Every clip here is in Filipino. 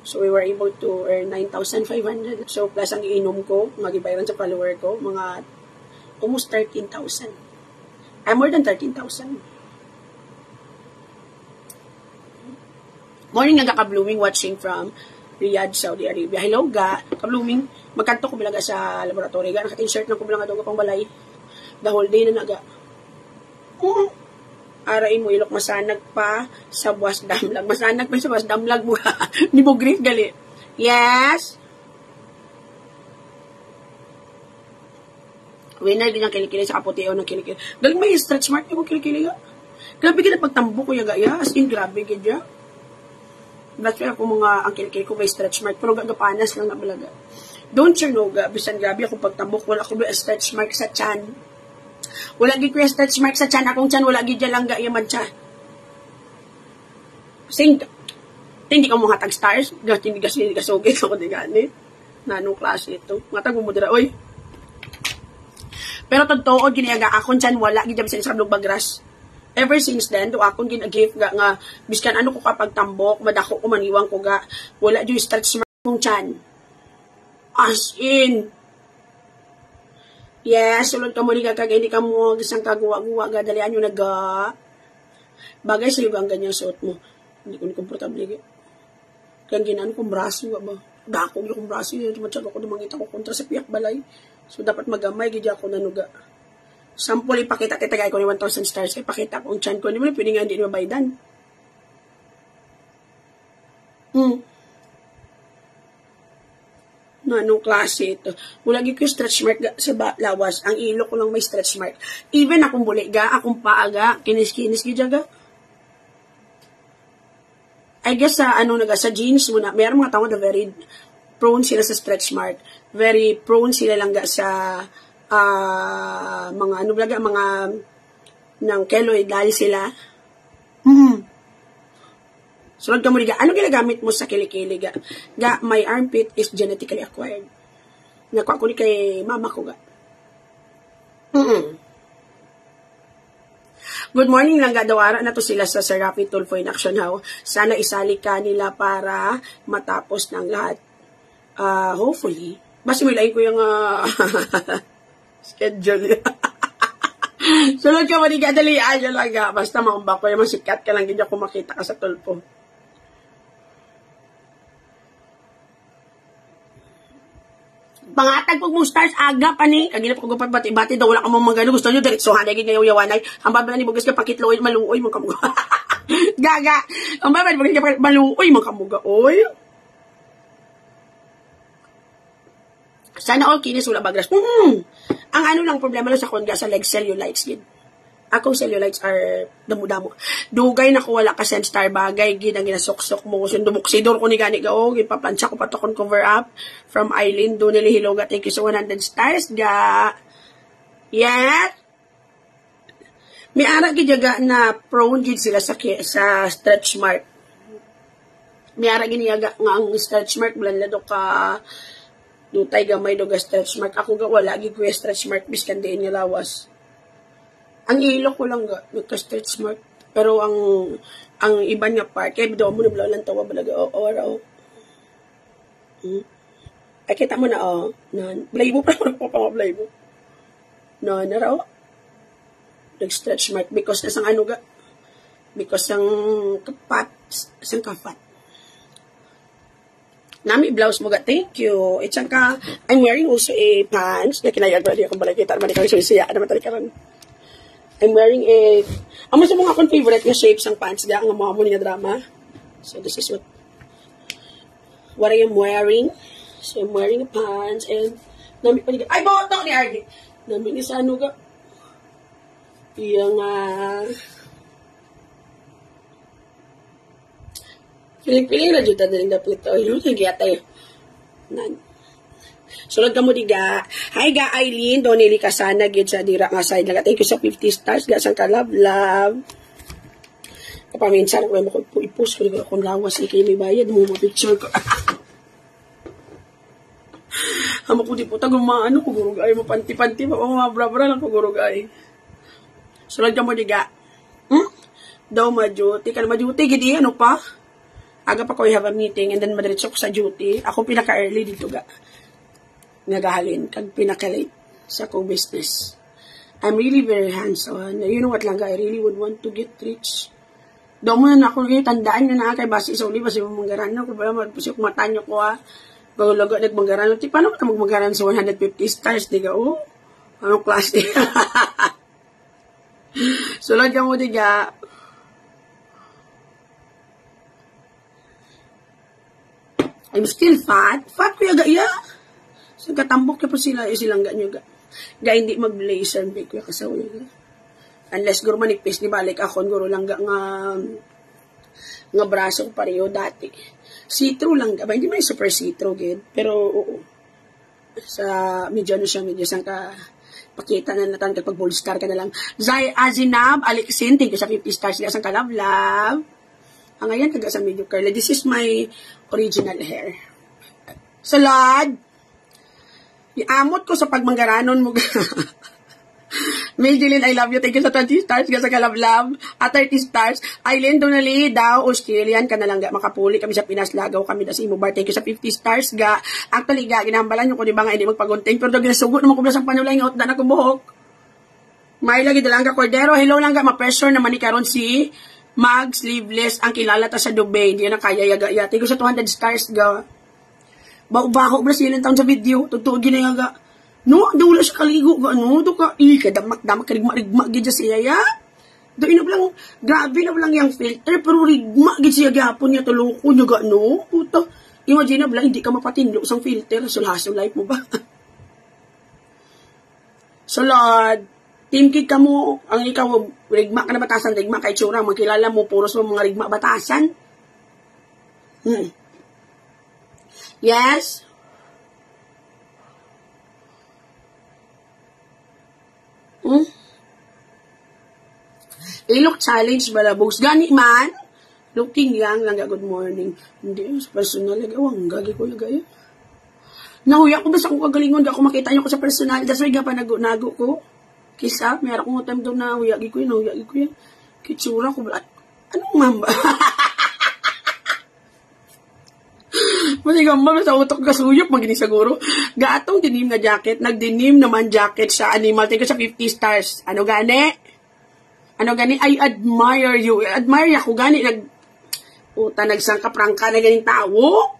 So, we were able to earn 9,500. So, plus ang iinom ko, magibayaran sa follower ko, mga almost 13,000. More than 13,000. Morning nga ka-blooming watching from Riyadh, Saudi Arabia. Hello ga, ka-blooming. Magkanto ko bilaga sa laboratory. Ga, naka-t-shirt lang ko bilaga doon pang balay. The whole day na naga. Arain mo ilok masanag pa sa buwas damlag. Masanag pa sa buwas damlag mo. Di mo grief gali. Yes. Winner din ang kilikili sa kaputeo ng kilikili. Galing may stretch mark yung kilikili ga. Grabe ka na pagtambo ko yung gaya. As in, grabe ka dya. That's why ako mga ang kilikili ko may stretch mark. Pero gagapanas lang na balaga. Don't you know ga. Bisan grabe ako pagtambo ko. Wala ko may stretch mark sa chan. Wala gid ko stretch mark sa chan. Akong chan, wala gid lang ga yaman siya. Sing, hindi ka mga tag stars. Hindi ka sugit ako di gani. Nanong klase ito. Mga tag mumudira, oy. Pero totoo, giniaga akong chan, wala gid sa sablog bagras. Ever since then, do akong ginagift nga, biskan ano ko kapag tambok, madako ko, maniwang ko ga, wala dyan stretch mark kong chan. As in, yes, sulod ka mo ni kakagay, hindi ka mo isang kagawa-gawa, gadalian yung naga. Bagay sa iyo ang ganyang suot mo. Hindi ko ni komportable. Kaya ginaan kong braso, ba? Dako yung kong braso, yun, tumatsaga ko, dumangita ko kontra sa piyak balay. So, dapat magamay, gidya ako nanuga. Sample, ipakita kita gaya ko ni 1,000 stars, ipakita ko ang chan ko. Hindi mo na pwede nga hindi mabaydan. Anong klase ito? Wala ko stretch mark sa lawas. Ang ilo ko lang may stretch mark. Even akong buli ga, akong paaga, kinis-kinis gijaga. I guess sa sa jeans muna, mayroong mga tao na very prone sila sa stretch mark. Very prone sila lang ga sa mga mga ng keloid dahil sila. Sunod ka mo liga, ano ginagamit mo sa kilikili ga? Ga, my armpit is genetically acquired. Nakuha ko ni kay mama ko ga. Good morning lang ga, dawara na to sila sa Serapi Tulfo in Action How. Sana isali ka nila para matapos ng lahat. Hopefully. Basta may lain ko yung schedule. Sunod ka mo liga, dali ayo lang ga. Basta maumbak ko yung masikat ka lang, hindi ako makita ka sa Tulfo. Pangatag pag mong stars, aga pa ni. Kagilap ko gupag bati-bati daw, wala ka mong magano. Gusto nyo, diretsohan, naging ngayon yawanay. Ang babala ni Bugas ka, pakitloy, maluoy, mga kamuga. Gaga. Ang babala ni Bugas ka, maluoy, mga kamuga. Oy. Sana all kinis, wala bagras. Ang ano lang, problema lang sa konga, sa leg cellulites, gid. Akong cellulites are damo-damo. Dugay na ko wala ka star bagay, gid ang ginasuksok mo. Sundumuksidor ko ni gani ga, gipaplansya ko patokon cover up from Eileen. Do nili hiloga, thank you so 100 stars ga. Yeah. May ara gid jaga na prone gid sila sa stretch mark. May ara giniyaga nga ang stretch mark blanlado ka dutay gamay do ga stretch mark. Ako ga wala gid ko stretch mark biskan diin nga lawas. Ang ilo ko lang ga, nagka-stretch mark. Pero ang iba niya part, kaya bidaw mo na balaw lang tawa balaga, Ay, kita mo na, blay mo pa, blay mo. Naraw. Nag-stretch mark, because nasang ano ga, because ang kapat. Nami blouse mo ga, thank you. It's ka, I'm wearing also a pants, na kinayag ba, di akong balay kita, naman ikaw siya, naman tali ka rin. I'm wearing a, ang mas mga akong favorite nga shapes ng pants ga, ang mga mo niya drama. So, this is what I am wearing. So, I'm wearing a pants, and, nami pa ni, ay, bawat na ako ni Ardy. Nami ni sa ano ga, yung, piling-piling na dito, daling dapit, yung nagyatay. Sulod ka mo diga. Hi ga Eileen, donili ka sana gid sa dira nga side lang. Thank you sa 50 stars ga sang ka love. Kapaminsan ko mo ko i-post ko akong lawas kay may bayad mo picture ko. Amo ko di puta gumaano ko gurug ay mo panti-panti pa mga bra-bra lang ko gurug ay. Sulod ka mo diga. Daw majuti kan majuti gid ano pa? Aga pa ko I have a meeting and then madiretso ko sa duty. Ako pinaka-early dito ga. Nagahalin. Kag pinaka-late sa akong business. I'm really very hands-on. You know what lang ga, I really would want to get rich. Doon mo na ako tandaan nyo na kay basi sa uli, basi manggaran na ko. Basi kumatanyo ko ha. Bagulaga nagmanggaran. Paano ka magmanggaran sa 150 stars? Di ka, oh. Anong klase? Sulod ka mo, diga. I'm still fat. Fat ko yaga, yeah. So, katambok ka pa sila, silang ganyo ga. Ga, hindi mag-blazer, big ko kasaw yaga. Unless, guro manipis, ni balik ako, guro lang ga nga braso ko pareho dati. See-through lang ga. Ba, hindi man super see-through, gid. Pero, oo. Sa medyo ano siya, medyo saan ka pakita na natin kapag bull star ka na lang. Zay Azinab, Alexin, thank you sa 50 stars. Saan ka, love. Ang ngayon, taga sa medyo curly. This is my original hair. Salad! Iamot ko sa pagmanggaranon mo. May Jillian, I love you. Thank you sa 20 stars. Gasa ka love. At 30 stars. Aileen Donali daw. Australian ka na lang ga. Makapuli kami sa Pinas. Lagaw kami na sa imo bar. Thank you sa 50 stars ga. Actually ga, ginambalan nyo ko di ba nga hindi magpagunting. Pero daw ginasugot naman ko sa panulay nga utda na kumuhok. May lagi dalang ka Cordero. Hello lang ga. Ma-pressure naman ni karon si Mag Sleeveless. Ang kilala ta sa Dubai. Hindi na kaya yaga. Thank you sa 200 stars ga. Baho Brazilian taon sa video. Tugtuog gina ga. No, daw wala siya kaligo. Ano, do ka, kadamak-damak, rigma-rigma, gidya siya, ya. Do, lang, grabe na lang yung filter, pero rigma, gidya siya, gapon niya, tuloko niya, no. Puta, imagine na lang, hindi ka mapatindlo sa filter, sulhaso life mo ba? So, Lord, team kid ka mo, ang ikaw, rigma ka na batasan, rigma kay tsura, makilala mo, puros mo mga rigma batasan. Yes? Look challenge balabos. Gani man. Looking young lang. Good morning. Hindi. Sa personal. Lagawang. Gagi ko lagay. Nahuya ko. Basta kung kagalingon. Ako makita nyo ko sa personal. That's why nga pa nago ko. Kisa. Mayroon kong time doon na huyagi ko yun. Nahuyagi ko yun. Kitsura ko. Anong mamba? Masigang ba, sa utok kasuyop, magiging siguro. Gaatong dinim na jacket, nagdinim naman jacket sa animal. Tingko sa 50 stars. Ano gani? Ano gani? I admire you. Admire ako gani. Nagsangkaprangka na ganing tao.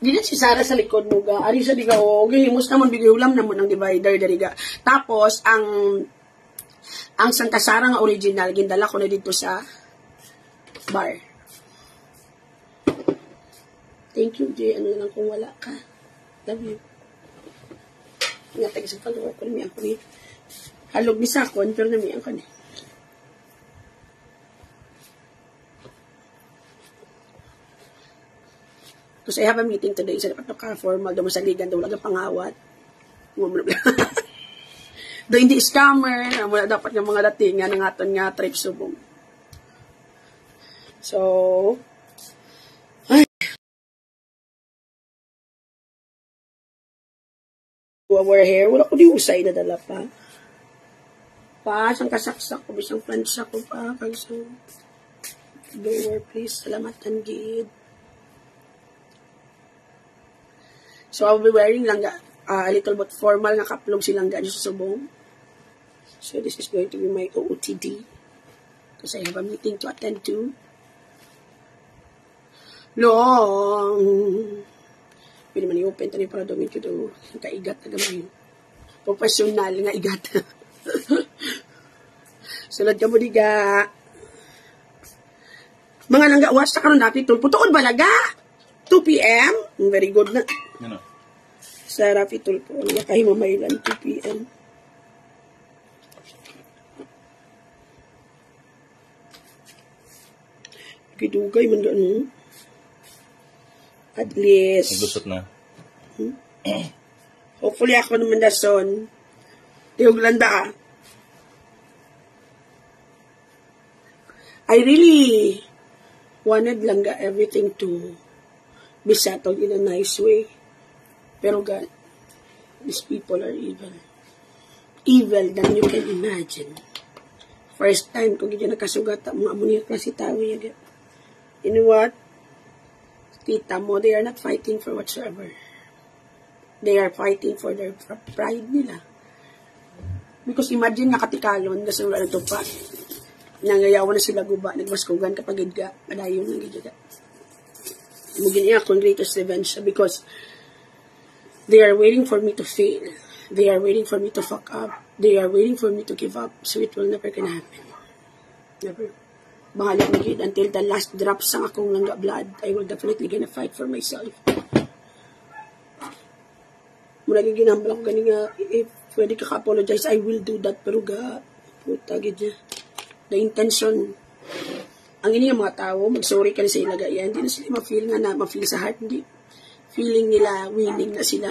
Di na si Sarah sa likod mo ga. Ari sa diga, gihimos naman, bigayulam naman ang divider, dariga. Tapos, ang Santa Sara nga original, gindala ko na dito sa bar. Thank you, Jay. Ano lang kung wala ka. Love you. Natag sa follower ko, namiyan ko ni. Halog ni sakon, pero namiyan ko ni. Because I have a meeting today sa dapat ka-formal, daw masaligan, daw wala pangawat. Do hindi scammer, wala dapat ng mga datingan ng aton nga trip subong. So, ay. Our hair, wala ko di usay na dala pa. Siyang kasaksak ko, bisang plansa ko pa. So, lower please, salamatan gid. So, I'll be wearing lang a little bit formal na kaplog silang ganyo sa subong. So, this is going to be my OOTD. Because I have a meeting to attend to. Long. Pwede man i-open ito para domin ko ito. Kaigat na gamay. Professional nga igat. Sulad ka mo diga. Mga nangga, watch na karon natin ito. Putuon ba naga? 2 p.m. Very good na. Ano? Sa Rafi Tulpo. Nakahimamaylan 2 p.m. Kidugay man gano'n. At least. Naglusot na. Hopefully ako naman na son. Tiyog landa. I really wanted lang everything to be settled in a nice way. Pero God, these people are evil. Evil than you can imagine. First time ko gid nakasugat mga amo niya klase tao yaga. You know what? Tita mo, they are not fighting for whatsoever. They are fighting for their pride nila. Because imagine nakatikalon kasi wala na pa. Nangayawan na sila guba, nagmaskugan kapag idga, madayon ng idga. Mugin niya akong greatest revenge because they are waiting for me to fail. They are waiting for me to fuck up. They are waiting for me to give up. So it will never gonna happen. Never. Bahala na gid until the last drop sang akong langga blood. I will definitely gonna fight for myself. Muna ginambal ako gani nga, if pwede ka apologize, I will do that. Pero ga, puta gid niya. The intention, ang ini mga tao, mag-sorry ka na sa ilaga yan, hindi na sila ma-feel nga na, ma-feel sa heart, hindi. Feeling nila, willing na sila,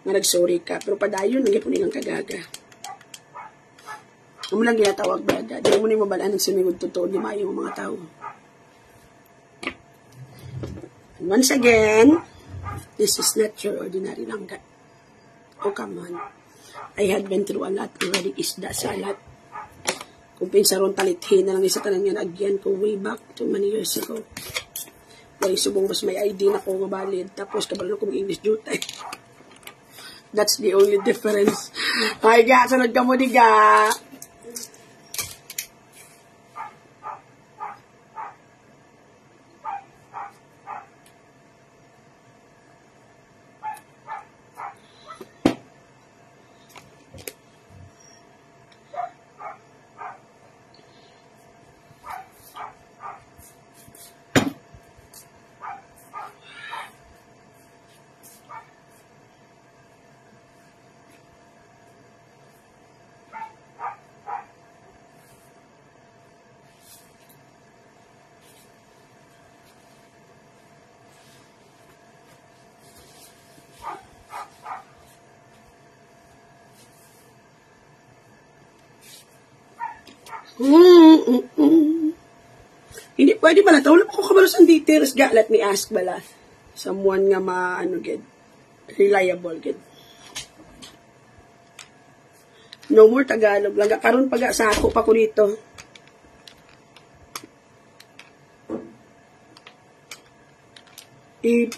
nga nag-sorry ka. Pero padayon, nagyan po nilang kagaga. Ano mo lang ginatawag baga. Di mo na yung mabalaan ng sumigod totoo, di maayo mga tao. And once again, this is not your ordinary langga. Oh, come on. I had been through a lot already, isda sa lot. Kung pinsaron talithin na lang isa tanan nga agyan ko way back to many years ago. Dahil subong mas may ID na ko mabalid. Tapos kabalo ko mag-English duty. That's the only difference. Ay ga, sunod ka mo diga. Hindi pwede bala. Wala ko kabalo sa details. Let me ask bala. Someone nga reliable gid. No more Tagalog lang. Karon pag sa ako pa ko dito.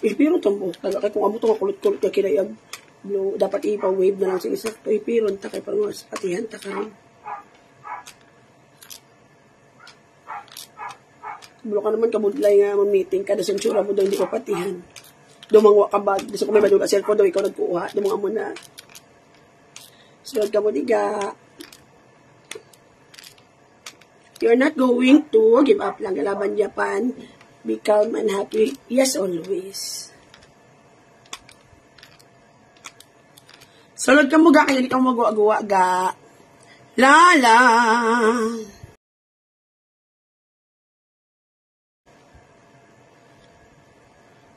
Ipiron tambo. Kaya kung amo to kulot-kulot ka kinayag. Dapat ipa-wave na lang sa isa. Ipiron ta kay parang patihan ta karon. Bulo ka naman kabudlay nga meeting kada sensura mo daw hindi ko patihan. Dumangwa ka ba? Gusto ko may madula cellphone daw ikaw nagkuha. Dumanga mo na. Sunod ka mo diga. You're not going to give up lang laban Japan. Be calm and happy. Yes, always. Sunod ka mo ga kaya hindi ka magawa ga. Lala.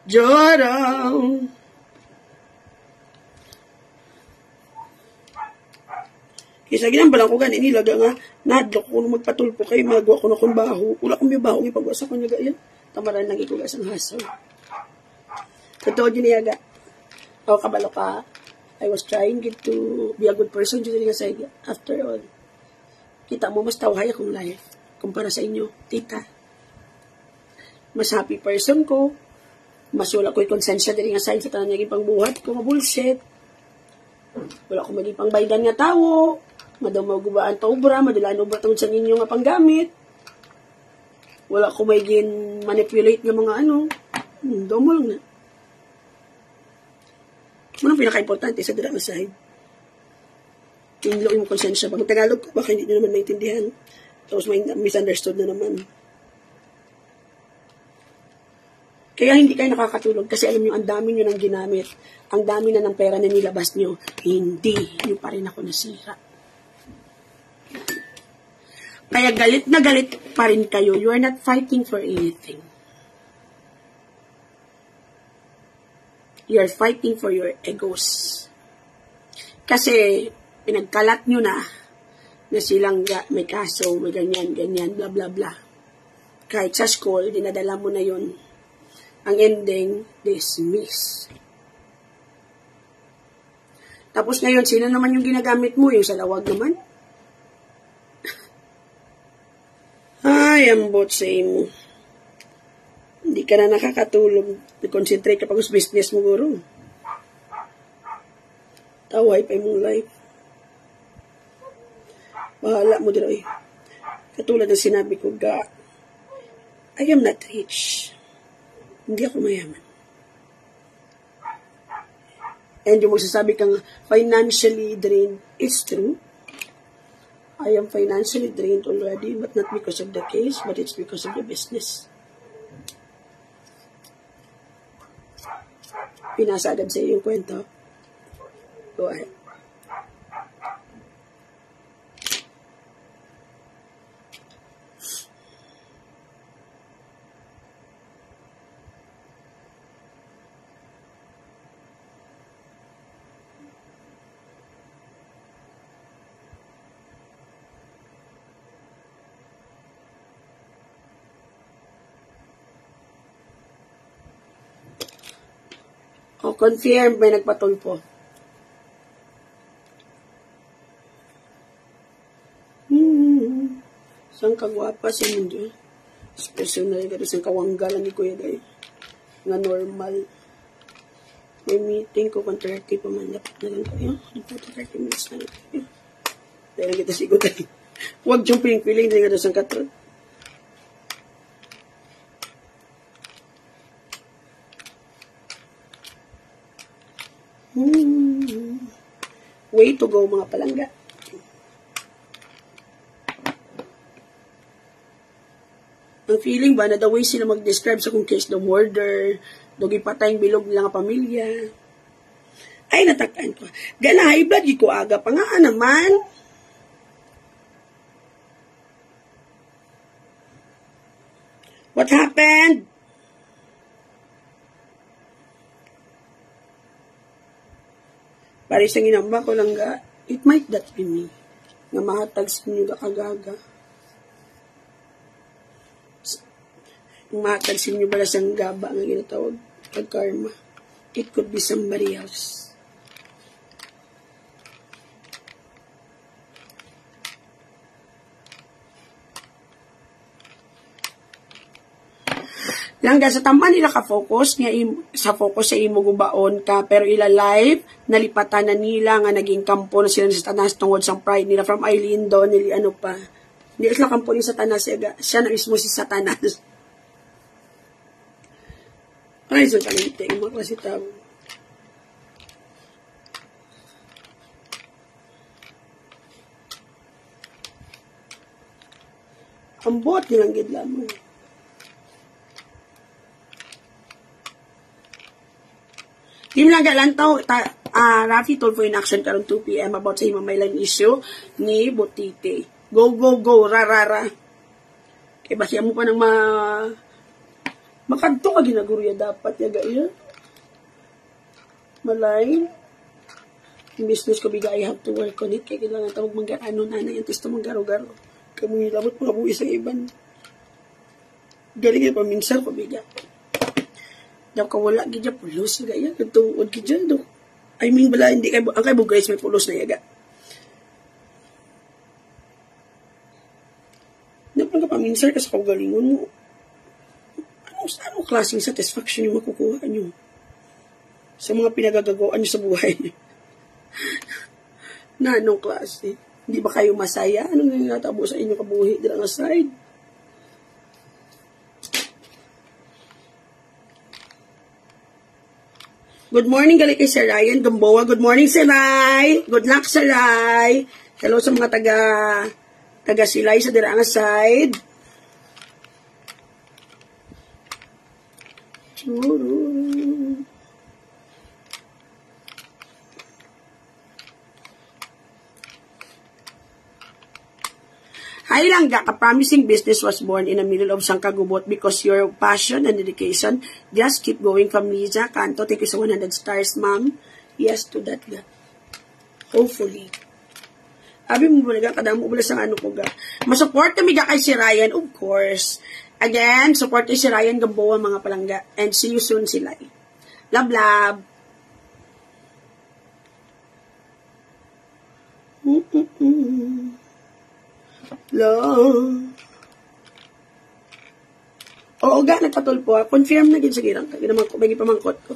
Jorang. Kisa ginambalang ko ganin nilaga nga, nadlok ko nung magpatulpo kay magawa ko na kung baho. Wala kong may baho, ipagawa sa kanya ga yan. Tamaran lang ikugas ang hasol. Totoo din niyaga. O kabalo ka, I was trying to be a good person dito nga sa after all. Kita mo, mas tawhay akong life. Kumpara sa inyo, tita. Mas happy person ko. Mas wala ko'y konsensya din nga sign sa tanan niya pangbuhat ko, mabulsit. Wala ko maging pangbaydan nga tao. Madaw magubaan ta obra, madalaan obra tungod sa ninyo nga panggamit. Wala ko maging manipulate nga mga domo lang na. Ano pinaka-importante sa dira nga side? Tinlo yung konsensya. Pag Tagalog ko, baka hindi nyo naman naintindihan. Tapos may misunderstood na naman. Kaya hindi kayo nakakatulog kasi alam nyo, ang dami nyo nang ginamit. Ang dami na ng pera na nilabas nyo. Hindi nyo pa rin ako nasira. Kaya galit na galit pa rin kayo. You are not fighting for anything. You are fighting for your egos. Kasi pinagkalat nyo na silang may kaso, may ganyan, bla bla bla. Kahit sa school, dinadala mo na yun. Ang ending, dismiss. Tapos ngayon, sino naman yung ginagamit mo? Yung salawag naman? Ay, ambot sa imo. Hindi ka na nakakatulog. Nag-concentrate ka pag sa business mo, guro. Taway pa imong life. Bahala mo dito, Katulad ng sinabi ko, I am not rich. Hindi ako mayaman. And yung magsasabi kang financially drained, it's true. I am financially drained already, but not because of the case, but it's because of the business. Pinasa agad sa iyo yung kwento. Go ahead. O, confirm, may nagpatulpo. Sang kagwapa sa mundo. Personal, gado sang kawanggalan ni Kuya Day. Nga normal. May meeting ko kung 30 pa man. Dapat na lang kayo. Dapat 30 minutes na lang kayo. Dahil kita sigot ay. Huwag yung piling-piling. Dahil gado sang katron. Way to go, mga palangga. Ang feeling ba na the way sila mag-describe sa kung case the murder, dogi patayang bilog nila nga pamilya. Ay, natakaan ko. Gana, high blood, ko aga pa nga naman. What happened? Para sa ginamba ko lang it might that be me. Nga mahatag sa inyo agaga. Mahatag sa inyo bala sang gaba nga ginatawag kag karma. It could be somebody else. Langga sa tamban nila ka-focus nga sa focus sa imo gubaon ka pero ila live nalipatan na nila nga naging kampo na sila sa tanas tungod sa pride nila from Eileen doon nili ano pa hindi sila kampo ni Satanas siya na mismo si Satanas. Ay so kalite mo kasi tao. Ang buot nilang gid lamang. Yun lang galantaw, Rafi told for in action karong 2 p.m. about sa himamaylan issue ni Butite. Go, go, go, rarara. Kaya ba siya mo pa nang makadto ka ginagurya dapat yaga iya. Malay. Yung business ko biga, I have to work on it. Kaya kailangan tawag ano na yung testo manggaro-garo. Kaya mo nilabot mga buwis ang iban. Galing yung paminsan ko biga. Daw ka wala gidya pulos gaya tuod gidya do. I mean bala hindi kay ang kay guys may pulos na yaga. Dapat ka paminsan ka sa kagalingon mo. Ano klaseng satisfaction yung makukuha nyo sa mga pinagagawaan nyo sa buhay? Na anong klase? Hindi ba kayo masaya? Anong nangyatabo sa inyo kabuhi dila nga side? Good morning, gali kay Sir Ryan Gamboa. Good morning, Sir Ray. Good luck, Sir Ray. Hello sa mga taga Silay sa Diranga side. Hi Langga, a promising business was born in the middle of Sangkagubot because your passion and dedication. Just keep going from Liza Kanto. Thank you sa 100 stars, ma'am. Yes to that, ga. Hopefully. Abi mo ba kadamo bala sa ano ko ga. Masupport kami ga kay si Ryan, of course. Again, support kay si Ryan Gamboa mga palangga. And see you soon sila. Love, love. Love. Oo ga, nagkatulpo. Confirm na gid sa girang. Ginamang ko, may pamangkot ko.